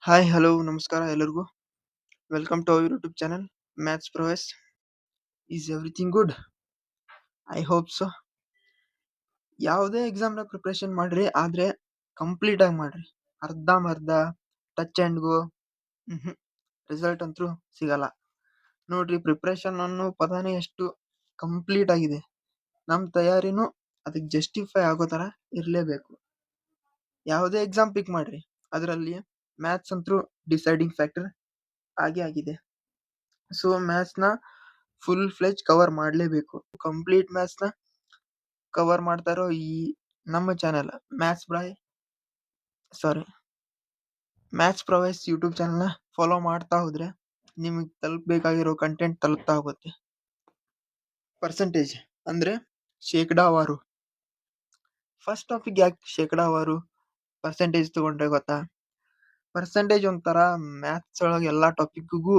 Hi, hello, ನಮಸ್ಕಾರ ಎಲ್ಲರಿಗೂ. Welcome to our YouTube channel maths prowess. Is everything good? I hope so. ಯಾವುದೇ ಎಕ್ಸಾಮ್ನ preparation ಮಾಡ್ರಿ, ಆದರೆ ಕಂಪ್ಲೀಟ್ ಆಗಿ ಮಾಡ್ರಿ. ಅರ್ಧಂಬರ್ಧ ಟಚ್ ಆ್ಯಂಡ್ ಗೋ ರಿಸಲ್ಟ್ ಅಂತೂ ಸಿಗಲ್ಲ ನೋಡ್ರಿ. ಪ್ರಿಪ್ರೇಷನ್ ಅನ್ನೋ ಪದನೇ ಎಷ್ಟು ಕಂಪ್ಲೀಟ್ ಆಗಿದೆ. ನಮ್ಮ ತಯಾರಿನೂ ಅದಕ್ಕೆ ಜಸ್ಟಿಫೈ ಆಗೋ ಥರ ಇರಲೇಬೇಕು. ಯಾವುದೇ ಎಕ್ಸಾಮ್ ಪಿಕ್ ಮಾಡ್ರಿ, ಅದರಲ್ಲಿ ಮ್ಯಾಥ್ಸ್ ಅಂತೂ ಡಿಸೈಡಿಂಗ್ ಫ್ಯಾಕ್ಟರ್ ಆಗೇ ಆಗಿದೆ. ಸೊ ಮ್ಯಾಥ್ಸ್ನ ಫುಲ್ ಫ್ಲೆಜ್ ಕವರ್ ಮಾಡಲೇಬೇಕು. ಕಂಪ್ಲೀಟ್ ಮ್ಯಾಥ್ಸ್ನ ಕವರ್ ಮಾಡ್ತಾರೋ ಈ ನಮ್ಮ ಚಾನಲ್ ಮ್ಯಾಥ್ಸ್ ಪ್ರೊವೆಸ್ ಯೂಟ್ಯೂಬ್ ಚಾನಲ್ನ ಫಾಲೋ ಮಾಡ್ತಾ ಹೋದ್ರೆ ನಿಮಗೆ ತಲುಪಬೇಕಾಗಿರೋ ಕಂಟೆಂಟ್ ತಲುಪ್ತಾ ಹೋಗುತ್ತೆ. ಪರ್ಸೆಂಟೇಜ್ ಅಂದರೆ ಶೇಕಡಾವಾರು. ಫಸ್ಟ್ ಟಾಪಿಕ್ ಯಾಕೆ ಶೇಕಡಾವಾರು ಪರ್ಸೆಂಟೇಜ್ ತಗೊಂಡ್ರೆ ಗೊತ್ತಾ? ಪರ್ಸೆಂಟೇಜ್ ಒಂಥರ ಮ್ಯಾಥ್ಸ್ ಒಳಗೆ ಎಲ್ಲ ಟಾಪಿಕ್ಗೂ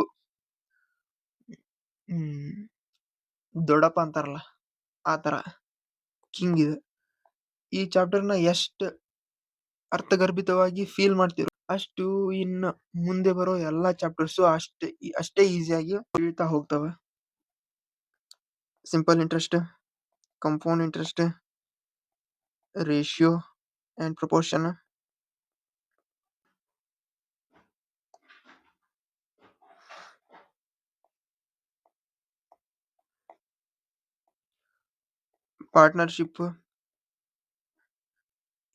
ದೊಡ್ಡಪ್ಪ ಅಂತಾರಲ್ಲ, ಆ ಥರ ಕಿಂಗ್ ಇದೆ. ಈ ಚಾಪ್ಟರ್ನ ಎಷ್ಟು ಅರ್ಥಗರ್ಭಿತವಾಗಿ ಫೀಲ್ ಮಾಡ್ತಿರೋ ಅಷ್ಟು ಇನ್ನು ಮುಂದೆ ಬರೋ ಎಲ್ಲ ಚಾಪ್ಟರ್ಸು ಅಷ್ಟೇ ಈಸಿಯಾಗಿ ತಿಳಿತಾ ಹೋಗ್ತವೆ. Simple interest, compound interest, ratio and proportion, partnership,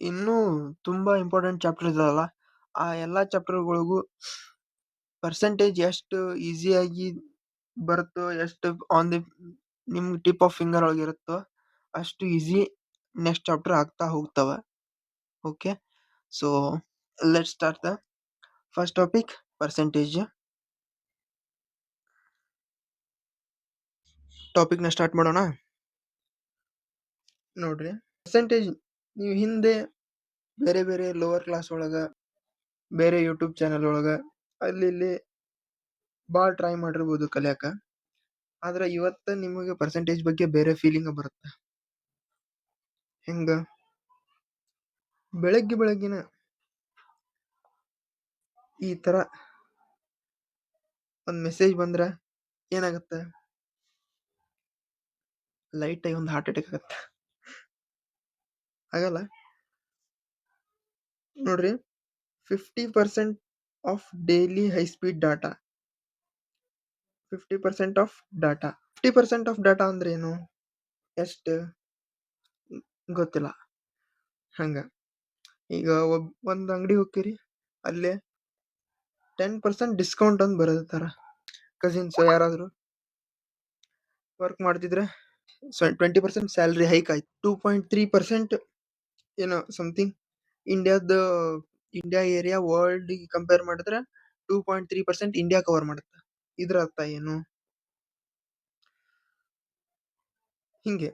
ಇನ್ನೂ ತುಂಬ ಇಂಪಾರ್ಟೆಂಟ್ ಚಾಪ್ಟರ್ ಇದಾವಲ್ಲ, ಆ ಎಲ್ಲ ಚಾಪ್ಟರ್ಗಳಿಗೂ ಪರ್ಸೆಂಟೇಜ್ ಎಷ್ಟು ಈಸಿಯಾಗಿ ಬರುತ್ತೋ, ಎಷ್ಟು ಆನ್ ದಿ ನಿಮ್ಗೆ ಟಿಪ್ ಆಫ್ ಫಿಂಗರ್ ಒಳಗಿರುತ್ತೋ ಅಷ್ಟು ಈಸಿ ನೆಕ್ಸ್ಟ್ ಚಾಪ್ಟರ್ ಆಗ್ತಾ ಹೋಗ್ತವೆ. Okay, so let's start the first topic, percentage. ಟಾಪಿಕ್ನ ಸ್ಟಾರ್ಟ್ ಮಾಡೋಣ. ನೋಡ್ರಿ, ಪರ್ಸೆಂಟೇಜ್ ನೀವು ಹಿಂದೆ ಬೇರೆ ಬೇರೆ ಲೋವರ್ ಕ್ಲಾಸ್ ಒಳಗೆ, ಬೇರೆ ಯೂಟ್ಯೂಬ್ ಚಾನಲ್ ಒಳಗೆ ಅಲ್ಲಿ ಭಾಳ ಟ್ರೈ ಮಾಡಿರ್ಬೋದು ಕಲಿಯಾಕ. ಆದ್ರೆ ಇವತ್ತು ನಿಮಗೆ ಪರ್ಸೆಂಟೇಜ್ ಬಗ್ಗೆ ಬೇರೆ ಫೀಲಿಂಗ್ ಬರುತ್ತೆ. ಹೆಂಗ? ಬೆಳಗ್ಗಿನ ಈ ಥರ ಒಂದು ಮೆಸೇಜ್ ಬಂದ್ರೆ ಏನಾಗುತ್ತೆ? ಲೈಟಾಗಿ ಒಂದು ಹಾರ್ಟ್ ಅಟ್ಯಾಕ್ ಆಗುತ್ತೆ. ಆಗಲ್ಲ ನೋಡ್ರಿ. 50% of daily high speed data. 50% of data. 50% of data ಅಂದ್ರೆ ಏನು? ಎಷ್ಟು ಗೊತ್ತಿಲ್ಲ. ಹಂಗ ಈಗ ಒಂದು ಅಂಗಡಿ ಹೋಗ್ತೀರಿ, ಅಲ್ಲೇ 10% ಡಿಸ್ಕೌಂಟ್ ಅಂತ ಬರತ್ತಾರ. ಕಸಿನ್ಸ್ ಯಾರಾದರೂ ವರ್ಕ್ ಮಾಡ್ತಿದ್ರೆ 20% ಸ್ಯಾಲ್ರಿ ಹೈಕ್ ಆಯ್ತು. 2.3% ಏನೋ something India area world compare ಮಾಡಿದ್ರೆ 2.3% ಇಂಡಿಯಾ ಕವರ್ ಮಾಡುತ್ತೆ. ಇದ್ರ ಅರ್ಥ ಏನು? ಹಿಂಗೆ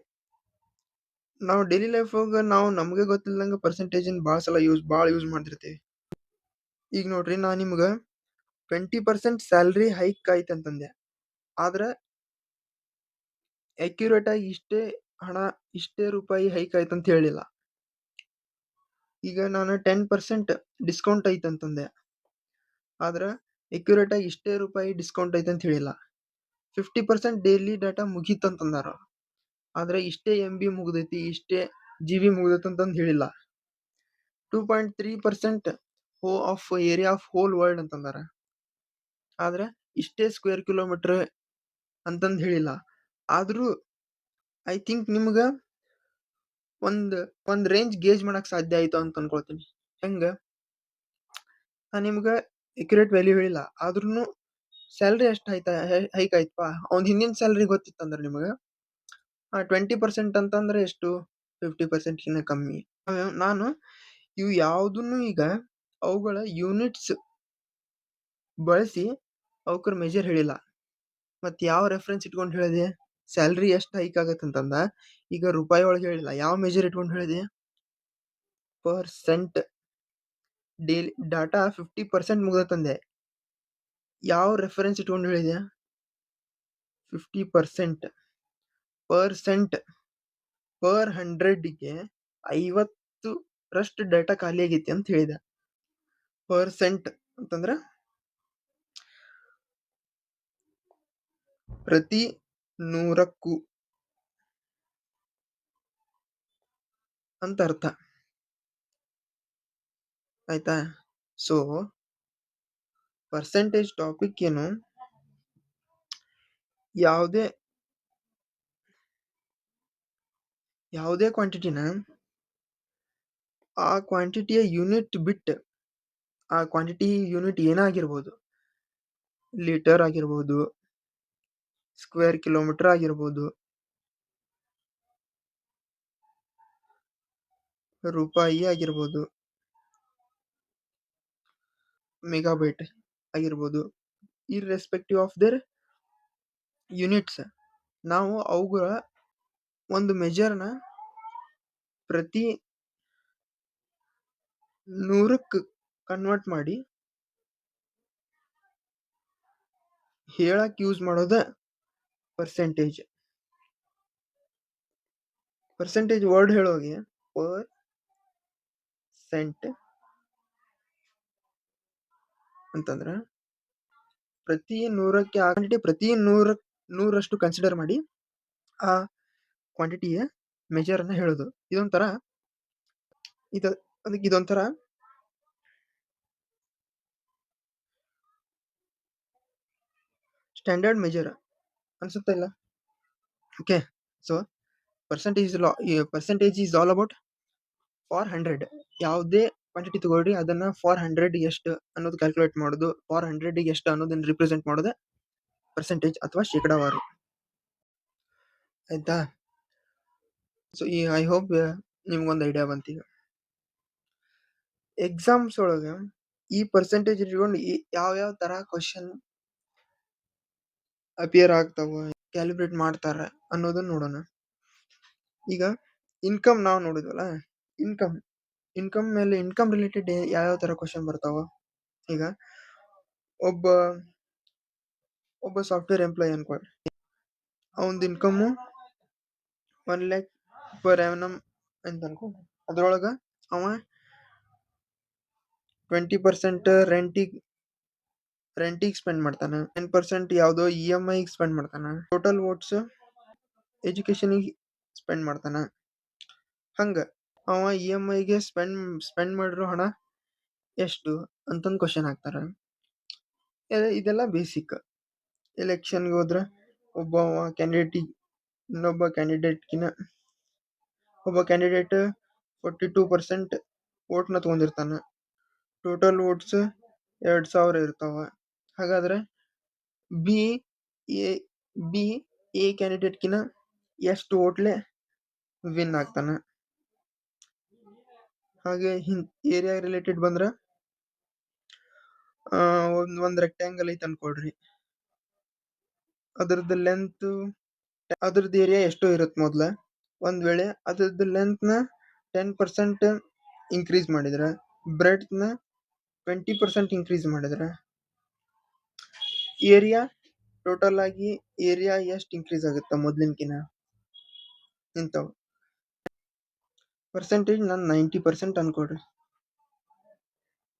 ನಾವು ಡೈಲಿ ಲೈಫ್ ನಾವು ನಮಗೆ ಗೊತ್ತಿಲ್ಲದಂಗೆ ಪರ್ಸೆಂಟೇಜ್ ಭಾಳ ಯೂಸ್ ಮಾಡ್ತಿರ್ತೀವಿ. ಈಗ ನೋಡ್ರಿ, ನಾ ನಿಮ್ಗೆ 20% ಸ್ಯಾಲ್ರಿ ಹೈಕ್ ಆಯ್ತು ಅಂತಂದೆ, ಆದ್ರೆ ಅಕ್ಯುರೇಟ್ ಆಗಿ ಇಷ್ಟೇ ಹಣ, ಇಷ್ಟೇ ರೂಪಾಯಿ ಹೈಕ್ ಆಯ್ತು ಅಂತ ಹೇಳಿಲ್ಲ. ಈಗ ನಾನು 10% ಡಿಸ್ಕೌಂಟ್ ಐತೆ ಅಂತಂದೆ, ಆದ್ರೆ ಅಕ್ಯುರೇಟ್ ಆಗಿ ಇಷ್ಟೇ ರೂಪಾಯಿ ಡಿಸ್ಕೌಂಟ್ ಐತೆ ಅಂತ ಹೇಳಿಲ್ಲ. 50% ಡೈಲಿ ಡಾಟಾ ಮುಗೀತಂತಂದಾರ, ಆದ್ರೆ ಇಷ್ಟೇ MB ಮುಗ್ದೈತಿ, ಇಷ್ಟೇ GB ಮುಗ್ದೈತಿ ಅಂತಂದು ಹೇಳಿಲ್ಲ. 2.3% of area of whole world ಅಂತಂದಾರ, ಆದ್ರೆ ಇಷ್ಟೇ ಸ್ಕ್ವೇರ್ ಕಿಲೋಮೀಟರ್ ಅಂತಂದು ಹೇಳಿಲ್ಲ. ಆದ್ರೂ ಐ ಥಿಂಕ್ ನಿಮ್ಗೆ ಒಂದು ರೇಂಜ್ ಗೇಜ್ ಮಾಡಕ್ ಸಾಧ್ಯ ಆಯ್ತು ಅಂತ ಅನ್ಕೊಳ್ತೀನಿ. ಹೆಂಗ? ನಾನು ನಿಮ್ಗೆ ಅಕ್ಯುರೇಟ್ ವ್ಯಾಲ್ಯೂ ಹೇಳಿಲ್ಲ, ಆದ್ರೂ ಸ್ಯಾಲ್ರಿ ಎಷ್ಟು ಹೈಕ್ ಆಯ್ತಪ್ಪ, ಅವ್ನ ಹಿಂದಿನ ಸ್ಯಾಲ್ರಿ ಗೊತ್ತಿತ್ತಂದ್ರೆ ನಿಮಗೆ 20% ಅಂತಂದ್ರೆ ಎಷ್ಟು? 50% ಕಮ್ಮಿ. ನಾನು ಇವು ಯಾವುದನ್ನು ಈಗ ಅವುಗಳ ಯೂನಿಟ್ಸ್ ಬಳಸಿ ಅವಕ್ರ ಮೆಜರ್ ಹೇಳಿಲ್ಲ. ಮತ್ತೆ ಯಾವ ರೆಫರೆನ್ಸ್ ಇಟ್ಕೊಂಡು ಹೇಳಿದೆ? ಸ್ಯಾಲ್ರಿ ಎಷ್ಟು ಹೈಕ್ ಆಗತ್ತೆ ಅಂತಂದ ಈಗ ರೂಪಾಯಿ ಒಳಗೆ ಹೇಳಿಲ್ಲ. ಯಾವ ಮೆಜರ್ ಇಟ್ಕೊಂಡು ಹೇಳಿದೆ? ಪರ್ಸೆಂಟ್. ಡೈಲಿ ಡಾಟಾ 50% ಮುಗ್ದತ್ತಂದೆ, ಯಾವ ರೆಫರೆನ್ಸ್ ಇಟ್ಕೊಂಡು ಹೇಳಿದೆ? 50%. ಪರ್ಸೆಂಟ್ ಪರ್ 100ಗೆ 50ರಷ್ಟು ಡಾಟಾ ಖಾಲಿ ಆಗೈತಿ ಅಂತ ಹೇಳಿದೆ. ಪರ್ಸೆಂಟ್ ಅಂತಂದ್ರೆ ಪ್ರತಿ 100ಕ್ಕೂ ಅಂತ ಅರ್ಥ. ಆಯ್ತಾ? ಸೊ ಪರ್ಸೆಂಟೇಜ್ ಟಾಪಿಕ್ ಏನು, ಯಾವುದೇ ಕ್ವಾಂಟಿಟಿನ ಆ ಕ್ವಾಂಟಿಟಿಯ ಯೂನಿಟ್ ಬಿಟ್ಟು, ಆ ಕ್ವಾಂಟಿಟಿ ಯೂನಿಟ್ ಏನಾಗಿರ್ಬೋದು, ಲೀಟರ್ ಆಗಿರ್ಬೋದು, ಸ್ಕ್ವೇರ್ ಕಿಲೋಮೀಟರ್ ಆಗಿರ್ಬೋದು, ರೂಪಾಯಿ ಆಗಿರ್ಬೋದು, ಮೆಗಾಬೈಟ್ ಆಗಿರ್ಬೋದು, ಇರ್ರೆಸ್ಪೆಕ್ಟಿವ್ ಆಫ್ ದೇರ್ ಯೂನಿಟ್ಸ್, ನಾವು ಅವುಗಳ ಒಂದು ಮೆಜರ್ನ ಪ್ರತಿ 100ಕ್ಕೆ ಕನ್ವರ್ಟ್ ಮಾಡಿ ಹೇಳಕ್ ಯೂಸ್ ಮಾಡೋದ ಪರ್ಸೆಂಟೇಜ್. ಪರ್ಸೆಂಟೇಜ್ ವರ್ಡ್ ಹೇಳೋಗೆ ಪರ್ಸೆಂಟ್ ಅಂತಂದ್ರೆ ಪ್ರತಿ 100ಕ್ಕೆ ಆ ಕ್ವಾಂಟಿಟಿ ಪ್ರತಿ 100ರಷ್ಟು ಕನ್ಸಿಡರ್ ಮಾಡಿ ಆ ಕ್ವಾಂಟಿಟಿಯ ಮೆಜರ್ನ ಹೇಳೋದು. ಅದಕ್ಕೆ ಇದೊಂಥರ ಸ್ಟ್ಯಾಂಡರ್ಡ್ ಮೆಜರ್ ಅನ್ಸುತ್ತಾ ಇಲ್ಲ? Okay, so percentage is all about for 100. ಯಾವುದೇ ಕ್ವಾಂಟಿಟಿ ತಗೊಳ್ರಿ, ಅದನ್ನ ಫಾರ್ 100 ಎಷ್ಟು ಅನ್ನೋದು ಕ್ಯಾಲ್ಕುಲೇಟ್ ಮಾಡೋದು, ಫಾರ್ 100 ಎಷ್ಟು ಅನ್ನೋದನ್ನ ರಿಪ್ರೆಸೆಂಟ್ ಮಾಡೋದು ಪರ್ಸೆಂಟೇಜ್ ಅಥವಾ ಶೇಕಡಾವಾರು. ಆಯ್ತಾ? ಸೊ ಐ ಹೋಪ್ ನಿಮ್ಗೊಂದು ಐಡಿಯಾ ಬಂತೀಗ. ಎಕ್ಸಾಮ್ಸ್ ಒಳಗೆ ಈ ಪರ್ಸೆಂಟೇಜ್ ಇಟ್ಕೊಂಡು ಯಾವ ತರ ಕ್ವಶನ್ ಅಪಿಯರ್ ಆಗ್ತಾವ, ಕ್ಯಾಲಿಬ್ರೇಟ್ ಮಾಡ್ತಾರ ಅನ್ನೋದನ್ನ ನೋಡೋಣ. ಈಗ ಇನ್ಕಮ್ ನಾವು ನೋಡಿದ್ವಲ್ಲ, ಇನ್ಕಮ್ ಮೇಲೆ ಇನ್ಕಮ್ ರಿಲೇಟೆಡ್ ಯಾವ ತರ ಕ್ವಶನ್ ಬರ್ತಾವ. ಈಗ ಒಬ್ಬ ಸಾಫ್ಟ್ವೇರ್ ಎಂಪ್ಲಾಯ್ ಅನ್ಕೊಳ್ಳಿ, ಅವನದು ಇನ್ಕಮ್ 1 lakh per annum ಅಂತ ಅನ್ಕೊಳ್ಳಿ. ಅದ್ರೊಳಗ ಅವ 20% ರೆಂಟಿಗೆ ಸ್ಪೆಂಡ್ ಮಾಡ್ತಾನ, 10% ಯಾವ್ದೋ EMI ಸ್ಪೆಂಡ್ ಮಾಡ್ತಾನ, ಟೋಟಲ್ ಓಟ್ಸ್ ಎಜುಕೇಶನಿಗೆ ಸ್ಪೆಂಡ್ ಮಾಡ್ತಾನ. ಹಂಗ ಅವ EMIಗೆ ಸ್ಪೆಂಡ್ ಮಾಡಿರೋ ಹಣ ಎಷ್ಟು ಅಂತಂದು ಕ್ವಶನ್ ಹಾಕ್ತಾರ. ಇದೆಲ್ಲ ಬೇಸಿಕ್. ಎಲೆಕ್ಷನ್ಗೆ ಹೋದ್ರೆ ಒಬ್ಬ ಕ್ಯಾಂಡಿಡೇಟ್ 42% ಓಟ್ನ ತಗೊಂಡಿರ್ತಾನ. ಟೋಟಲ್ ಓಟ್ಸ್ 2000 ಇರ್ತಾವ. ಹಾಗಾದ್ರೆ ಎ ಕ್ಯಾಂಡಿಡೇಟ್ಕಿನ ಎಷ್ಟು ಓಟ್ಲೆ ವಿನ್ ಆಗ್ತಾನ. ಹಾಗೆ ಏರಿಯಾ ರಿಲೇಟೆಡ್ ಬಂದ್ರ ಒಂದ್ ರೆಕ್ಟ್ಯಾಂಗಲ್ ಐತೆ ಅನ್ಕೊಳ್ರಿ, ಅದ್ರದ್ದು ಏರಿಯಾ ಎಷ್ಟೋ ಇರುತ್ತೆ ಮೊದ್ಲ. ಒಂದ್ ವೇಳೆ ಅದ್ರದ್ದು ಲೆಂತ್ ನ 10% ಇನ್ಕ್ರೀಸ್ ಮಾಡಿದ್ರ, ಬ್ರೆಡ್ ನ 20% ಇನ್ಕ್ರೀಸ್ ಮಾಡಿದ್ರ, ಏರಿಯಾ ಟೋಟಲ್ ಆಗಿ ಏರಿಯಾ ಎಷ್ಟು ಇನ್ಕ್ರೀಸ್ ಆಗುತ್ತ ಮೊದ್ಲಿನ್ಕಿನ. ಇಂಥವು ಪರ್ಸೆಂಟೇಜ್ ನಾನು 90% ಅನ್ಕೊಡ್ರಿ.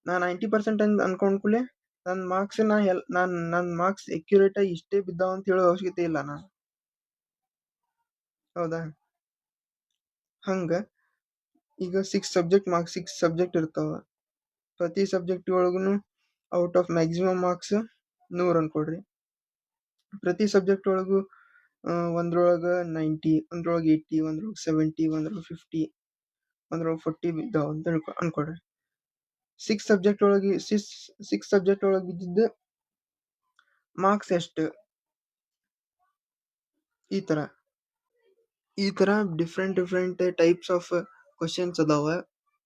ನಾ 90% ಅನ್ಕೊಂಡ್ಕೂಲೆ ನನ್ನ ಮಾರ್ಕ್ಸ್ ಅಕ್ಯುರೇಟ್ ಆಗಿ ಇಷ್ಟೇ ಬಿದ್ದಾವ ಅಂತ ಹೇಳೋ ಅವಶ್ಯಕತೆ ಇಲ್ಲ ನಾನು. ಹೌದಾ? ಹಂಗ ಈಗ 6 ಸಬ್ಜೆಕ್ಟ್ ಇರ್ತಾವ. ಪ್ರತಿ ಸಬ್ಜೆಕ್ಟ್ ಒಳಗುನು ಔಟ್ ಆಫ್ ಮ್ಯಾಕ್ಸಿಮಮ್ ಮಾರ್ಕ್ಸ್ 100 ಅನ್ಕೊಡ್ರಿ. ಪ್ರತಿ ಸಬ್ಜೆಕ್ಟ್ ಒಳಗು ಒಂದ್ರೊಳಗ 90, ಒಂದ್ರೊಳಗ 80, ಒಂದ್ರೊಳಗ 70, ಒಂದ್ರೊಳಗ 50, ಒಂದ್ರೊಳಗ 40 ಬಿದ್ದಾವ ಅಂತ ಅನ್ಕೊಡ್ರಿ. 6 ಸಬ್ಜೆಕ್ಟ್ ಒಳಗೆ ಬಿದ್ದಿದ್ದ ಮಾರ್ಕ್ಸ್ ಎಷ್ಟು? ಈ ತರ ಡಿಫ್ರೆಂಟ್ ಟೈಪ್ಸ್ ಆಫ್ ಕ್ವಶನ್ಸ್ ಅದಾವ.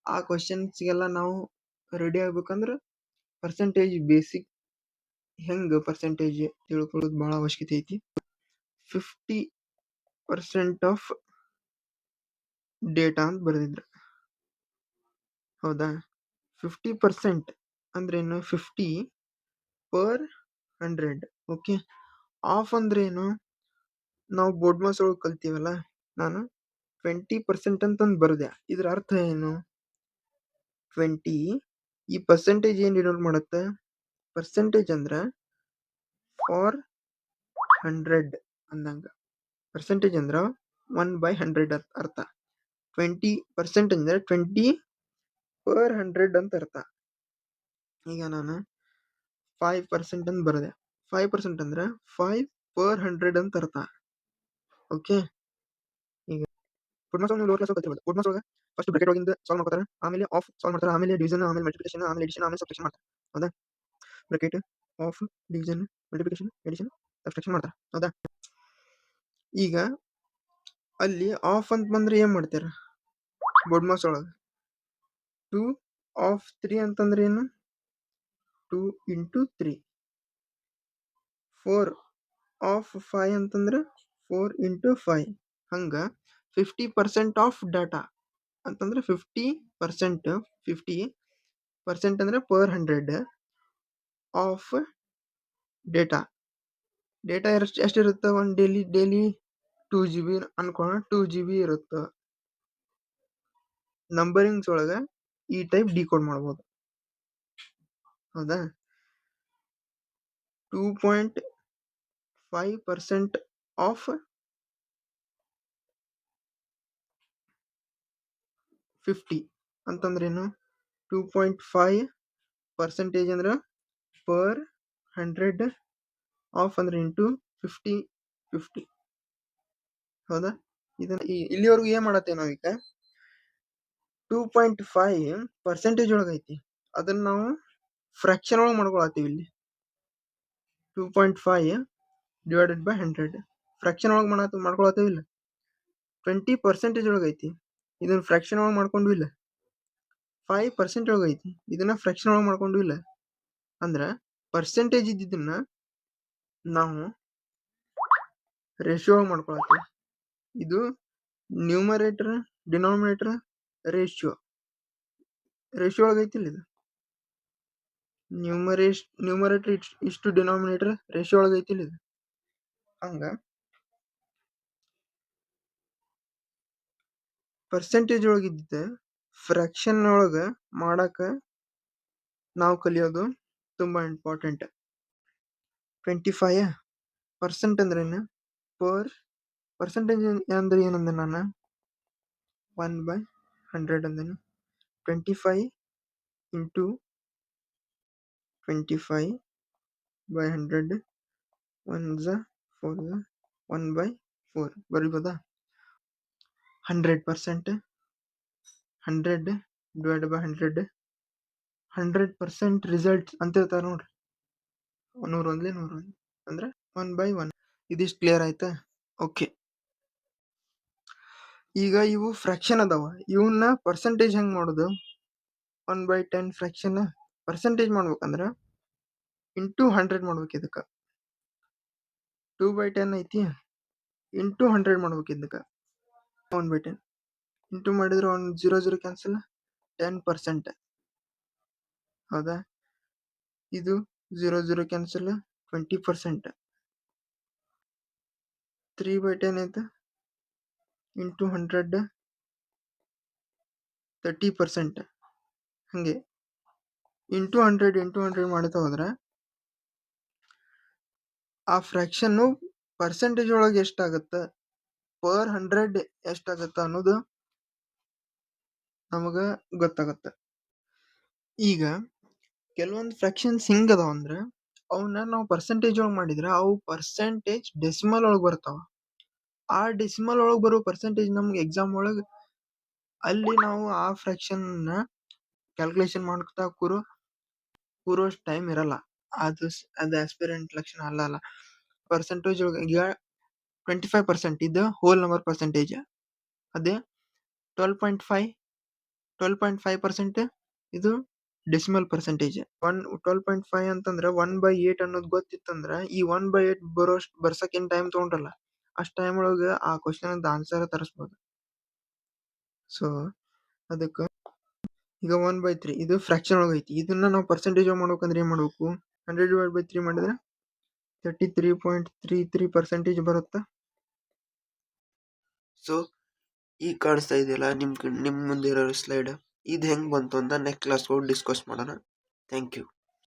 ಆ ಕ್ವಶನ್ಸ್ಗೆಲ್ಲ ನಾವು ರೆಡಿ ಆಗ್ಬೇಕಂದ್ರ ಪರ್ಸೆಂಟೇಜ್ ಬೇಸಿಕ್ ಹೆಂಗ ಪರ್ಸೆಂಟೇಜ್ ತಿಳ್ಕೊಳ್ಳೋದು ಬಹಳ ಅವಶ್ಯಕತೆ ಐತಿ. 50% ಆಫ್ ಡೇಟಾ ಅಂತ ಬರೆದಿದ್ರ. ಹೌದಾ? 50% ಅಂದ್ರೇನು? 50 per 100. ಓಕೆ, ಆಫ್ ಅಂದ್ರೇನು? ನಾವು ಬೋರ್ಡ್ ಮಾಸ್ ಒಳಗೆ ಕಲ್ತೀವಲ್ಲ, ನಾನು 20% ಅಂತಂದು ಬರ್ದೆ. ಇದ್ರ ಅರ್ಥ ಏನು? 20 ಈ ಪರ್ಸೆಂಟೇಜ್ ಏನು ಡಿನೋಟ್ ಮಾಡುತ್ತೆ? ಪರ್ಸೆಂಟೇಜ್ ಅಂದ್ರೆ ಫಾರ್ 100 ಅಂದಂಗ. ಪರ್ಸೆಂಟೇಜ್ ಅಂದ್ರೆ 1/100 ಅರ್ಥ. 20% ಅಂದ್ರೆ 20/100 ಅಂತ ಅರ್ಥ. ಈಗ ನಾನು 5% ಅಂತ ಬರದೆ. 5% ಅಂದ್ರೆ 5/100 ಅಂತ ಅರ್ಥ. ಓಕೆ, ಈಗ ಫುಡ್ ಮಾರ್ಕ್ಸ್ ನೀವು ಲೋವರ್ ಕ್ಲಾಸ್ ಕಲ್ತಿರ್ಬೋದು. ಫುಡ್ ಮಾರ್ಕ್ಸ್ ಒಳಗೆ ಫಸ್ಟ್ ಬ್ರಾಕೆಟ್ ಒಳಗಿಂದ ಸಾಲ್ವ್ ಮಾಡ್ತಾರೆ, ಆಮೇಲೆ ಆಫ್ ಸಾಲ್ವ್ ಮಾಡ್ತಾರೆ, ಆಮೇಲೆ ಡಿವಿಷನ್, ಆಮೇಲೆ ಮಲ್ಟಿಪ್ಲಿಕೇಶನ್, ಆಮೇಲೆ ಎಡಿಷನ್, ಆಮೇಲೆ ಸಬ್ಟ್ರಾಕ್ಷನ್ ಮಾಡ್ತಾರೆ. ಹೌದಾ? Bracket, of, division, multiplication, addition, subtraction ಮಾಡ್ತಾರೆ. ಹೌದಾ? ಈಗ ಅಲ್ಲಿ ಆಫ್ ಅಂತ ಬಂದ್ರೆ ಏನ್ ಮಾಡ್ತೀರ ಬೋರ್ಡ್ ಮಾರ್ಕ್ಸ್ ಒಳಗೆ? 2 ಆಫ್ 3 ಅಂತಂದ್ರೆ ಏನು? 2 into 3. 4 ಆಫ್ 5 ಅಂತಂದ್ರೆ 4 into 5. ಹಂಗ 50% ಆಫ್ ಡಾಟಾ ಅಂತಂದ್ರೆ 50%, 50% ಅಂದ್ರೆ per 100 ಆಫ್ ಡೇಟಾ. ಡೇಟಾ ಎಷ್ಟಿರುತ್ತೆ? ಒಂದು ಡೈಲಿ 2 GB ಅನ್ಕೋಣ, 2 GB ಇರುತ್ತೆ. ನಂಬರಿಂಗ್ಸ್ ಒಳಗೆ ಈ ಟೈಪ್ ಡಿಕೋಡ್ ಮಾಡ್ಬೋದು. ಹೌದಾ? 2.5% ಆಫ್ 50 ಅಂತಂದ್ರೇನು? 2.5% ಅಂದ್ರೆ ಪರ್ 100 ಆಫ್ ಅಂದ್ರೆ ಇಂಟು 50. ಹೌದಾ? ಇದನ್ನ ಇಲ್ಲಿವರೆಗೂ ಏನ್ ಮಾಡತ್ತೆ ನಾವೀಗ? 2.5% ಒಳಗೈತಿ, ಅದನ್ನ ನಾವು ಫ್ರಾಕ್ಷನ್ ಒಳಗೆ ಮಾಡ್ಕೊಳತ್ತೀವಿ. ಇಲ್ಲಿ 2.5 ಡಿವೈಡೆಡ್ ಬೈ 100 ಫ್ರಾಕ್ಷನ್ ಒಳಗೆ ಮಾಡ್ಕೊಳತ್ತೀವಿ. ಇಲ್ಲ 20% ಒಳಗೈತಿ, ಇದನ್ನ ಫ್ರಾಕ್ಷನ್ ಒಳಗೆ ಮಾಡ್ಕೊಂಡು ಇಲ್ಲ. 5% ಒಳಗೈತಿ, ಇದನ್ನ ಫ್ರಾಕ್ಷನ್ ಒಳಗೆ ಮಾಡ್ಕೊಂಡು ಇಲ್ಲ. ಅಂದ್ರ ಪರ್ಸೆಂಟೇಜ್ ಇದ್ದಿದ್ದನ್ನ ನಾವು ರೇಷಿಯೋ ಒಳಗೆ ಮಾಡ್ಕೊಳತ್ತೀವಿ. ಇದು ನ್ಯೂಮರೇಟರ್, ಡಿನಾಮಿನೇಟರ್ ರೇಷಿಯೋ ಒಳಗೈತಿಲ್ಲ. ಇದು ನ್ಯೂಮರೇಟರ್ ಇಷ್ಟು ಡಿನಾಮಿನೇಟರ್ ರೇಷಿಯೋ ಒಳಗೈತಿಲ್ಲ. ಇದು ಹಂಗ ಪರ್ಸೆಂಟೇಜ್ ಒಳಗಿದ್ದ ಫ್ರಾಕ್ಷನ್ ಒಳಗೆ ಮಾಡಾಕ ನಾವು ಕಲಿಯೋದು ತುಂಬಾ ಇಂಪಾರ್ಟೆಂಟ್. 25% ಅಂದ್ರೇನು? ಪರ್ ಪರ್ಸೆಂಟೇಜ್ ಅಂದ್ರೆ ಏನಂದ್ರೆ ನಾನು 1/100 ಅಂದೇನು. 25 into 25/100 1 4 1/4 ಬರೀಬೋದಾ? 100%, 100 ಡಿವೈಡ್ ಬೈ 100, 100% ರಿಸಲ್ಟ್ ಅಂತ ಇರ್ತಾರೆ ನೋಡ್ರಿ. 100 ಅಂದ್ರೆ 1/1. ಇದಿಷ್ಟು ಕ್ಲಿಯರ್ ಆಯ್ತಾ? ಓಕೆ, ಈಗ ಇವು ಫ್ರಾಕ್ಷನ್ ಅದಾವ, ಇವನ್ನ ಪರ್ಸೆಂಟೇಜ್ ಹೆಂಗ್ ಮಾಡೋದು? 1/10 ಫ್ರಾಕ್ಷನ್ ಪರ್ಸೆಂಟೇಜ್ ಮಾಡ್ಬೇಕಂದ್ರ ಇಂಟು 100 ಮಾಡ್ಬೇಕು. ಇದಕ್ಕೆ 2/10 ಐತಿ, ಇಂಟು 100 ಮಾಡ್ಬೇಕು. ಇದಕ್ಕೆ 1/10 ಇಂಟು ಮಾಡಿದ್ರೆ 0 ಕ್ಯಾನ್ಸಲ್, 10%. ಹೌದಾ? ಇದು 0 ಕ್ಯಾನ್ಸಲ್, 20%. 3/10 ಐತೆ, ಇಂಟು 100 30%. ಹಂಗೆ ಇಂಟು 100 ಮಾಡ್ತಾ ಹೋದ್ರೆ ಆ ಫ್ರಾಕ್ಷನ್ ಪರ್ಸೆಂಟೇಜ್ ಒಳಗೆ ಎಷ್ಟಾಗತ್ತೆ, ಪರ್ 100 ಎಷ್ಟಾಗತ್ತ ಅನ್ನೋದು ನಮಗ ಗೊತ್ತಾಗತ್ತೆ. ಈಗ ಕೆಲವೊಂದು ಫ್ರಾಕ್ಷನ್ಸ್ ಹಿಂಗ ಅದಾವ ಅಂದ್ರೆ ಅವನ್ನ ನಾವು ಪರ್ಸೆಂಟೇಜ್ ಒಳಗೆ ಮಾಡಿದ್ರೆ ಅವು ಪರ್ಸೆಂಟೇಜ್ ಡೆಸಿಮಲ್ ಒಳಗೆ ಬರ್ತಾವ. ಆ ಡೆಸಿಮಲ್ ಒಳಗೆ ಬರೋ ಪರ್ಸೆಂಟೇಜ್ ನಮ್ಗೆ ಎಕ್ಸಾಮ್ ಒಳಗೆ ಅಲ್ಲಿ ನಾವು ಆ ಫ್ರಾಕ್ಷನ್ ಕ್ಯಾಲ್ಕುಲೇಷನ್ ಮಾಡ್ತಾ ಕೂರೋಷ್ಟು ಟೈಮ್ ಇರಲ್ಲ. ಅದು ಆಸ್ಪಿರೆಂಟ್ ಲಕ್ಷಣ ಅಲ್ಲ. ಪರ್ಸೆಂಟೇಜ್ ಒಳಗೆ ಈಗ 25% ಇದು ಹೋಲ್ ನಂಬರ್ ಪರ್ಸೆಂಟೇಜ್, ಅದೇ 12.5% ಇದು ಡೆಸಿಮಲ್ ಪರ್ಸೆಂಟೇಜ್. 12.5 ಅಂತಂದ್ರೆ 1/8 ಅನ್ನೋದು ಗೊತ್ತಿತ್ತಂದ್ರ ಈ 1/8 ಬರ್ಸಕ್ ಏನ್ ಟೈಮ್ ತಗೊಂಡ್ರಲ್ಲ, ಅಷ್ಟ್ ಟೈಮ್ ಒಳಗೆ ಆ ಕ್ವಶನ್ ಆನ್ಸರ್ ತರಿಸ್ಬೋದು. ಸೊ ಅದಕ್ಕೆ ಈಗ 1/3 ಇದು ಫ್ರಾಕ್ಷನ್ ಒಳಗೆ ಐತಿ, ಇದನ್ನ ನಾವು ಪರ್ಸೆಂಟೇಜ್ ಮಾಡ್ಬೇಕಂದ್ರೆ ಏನ್ ಮಾಡ್ಬೇಕು? 100 ಡಿವೈಡ್ ಬೈ 3 ಮಾಡಿದ್ರೆ 33.33% ಬರುತ್ತಾ? ಸೊ ಈಗ ಕಾಣಿಸ್ತಾ ಇದೆಯಲ್ಲ ನಿಮ್ ಮುಂದೆ ಇರೋ ಸ್ಲೈಡ್, ಇದು ಹೆಂಗೆ ಬಂತು ಅಂತ ನೆಕ್ಸ್ಟ್ ಕ್ಲಾಸ್ಗೆ ಹೋಗಿ ಡಿಸ್ಕಸ್ ಮಾಡೋಣ. Thank you.